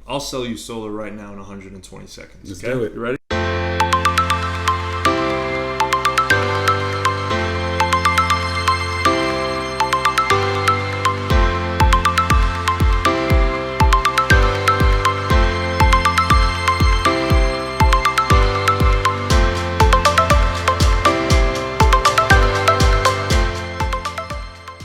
I'll sell you solar right now in 120 seconds. Let's do it. You ready?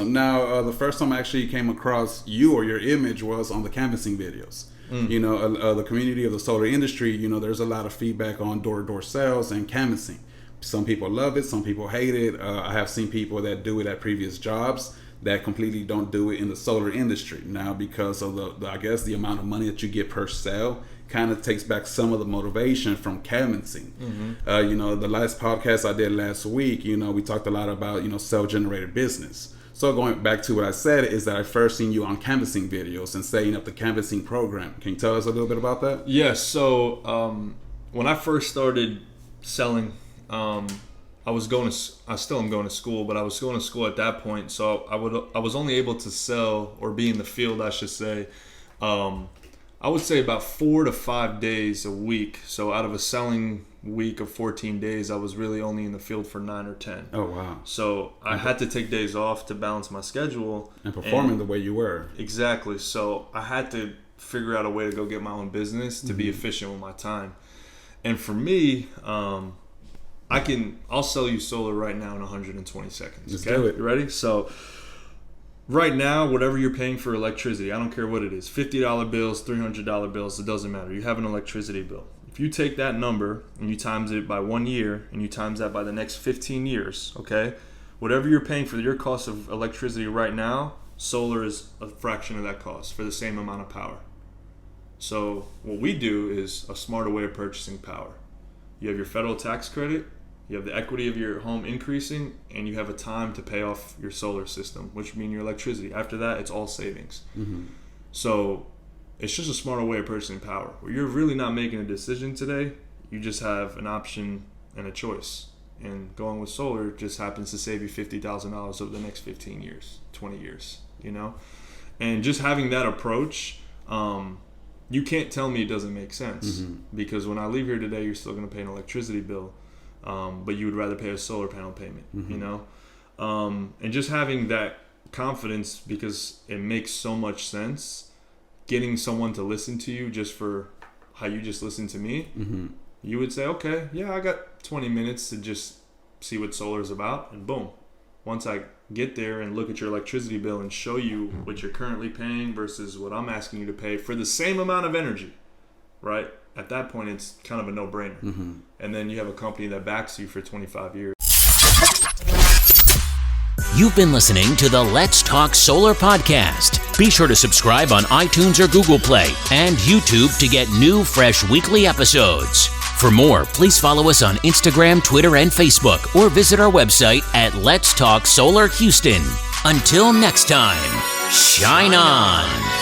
Now, the first time I actually came across you or your image was on the canvassing videos. You know, the community of the solar industry, you know, there's a lot of feedback on door-to-door sales and canvassing. Some people love it, some people hate it. I have seen people that do it at previous jobs that completely don't do it in the solar industry. Now, because of I guess the amount of money that you get per sale kind of takes back some of the motivation from canvassing. You know, the last podcast I did last week, you know, we talked a lot about, you know, self-generated business. So going back to what I said is that I first seen you on canvassing videos and setting up the canvassing program. Can you tell us a little bit about that? Yes. So when I first started selling, I still am going to school, but I was going to school at that point. So I was only able to sell or be in the field, I should say. I would say about 4 to 5 days a week. So out of a selling week of 14 days, I was really only in the field for 9 or 10. Oh, wow. So I had to take days off to balance my schedule. And performing the way you were. Exactly. So I had to figure out a way to go get my own business to be efficient with my time. And for me, I'll sell you solar right now in 120 seconds. Let's do it. You ready? So right now, whatever you're paying for electricity, I don't care what it is, $50 bills, $300 bills, it doesn't matter. You have an electricity bill. If you take that number and you times it by 1 year and you times that by the next 15 years, okay, whatever you're paying for your cost of electricity right now, solar is a fraction of that cost for the same amount of power. So what we do is a smarter way of purchasing power. You have your federal tax credit, you have the equity of your home increasing, and you have a time to pay off your solar system, which means your electricity. After that, it's all savings. So it's just a smarter way of purchasing power. Where you're really not making a decision today, you just have an option and a choice. And going with solar just happens to save you $50,000 over the next 15 years, 20 years, you know? And just having that approach, you can't tell me it doesn't make sense. Because when I leave here today, you're still going to pay an electricity bill. But you would rather pay a solar panel payment, you know? And just having that confidence, because it makes so much sense, getting someone to listen to you just for how you just listened to me, you would say, okay, yeah, I got 20 minutes to just see what solar is about, and boom. Once I get there and look at your electricity bill and show you what you're currently paying versus what I'm asking you to pay for the same amount of energy, right? At that point, it's kind of a no-brainer. And then you have a company that backs you for 25 years. You've been listening to the Let's Talk Solar podcast. Be sure to subscribe on iTunes or Google Play and YouTube to get new, fresh weekly episodes. For more, please follow us on Instagram, Twitter, and Facebook, or visit our website at Let's Talk Solar Houston. Until next time, shine on.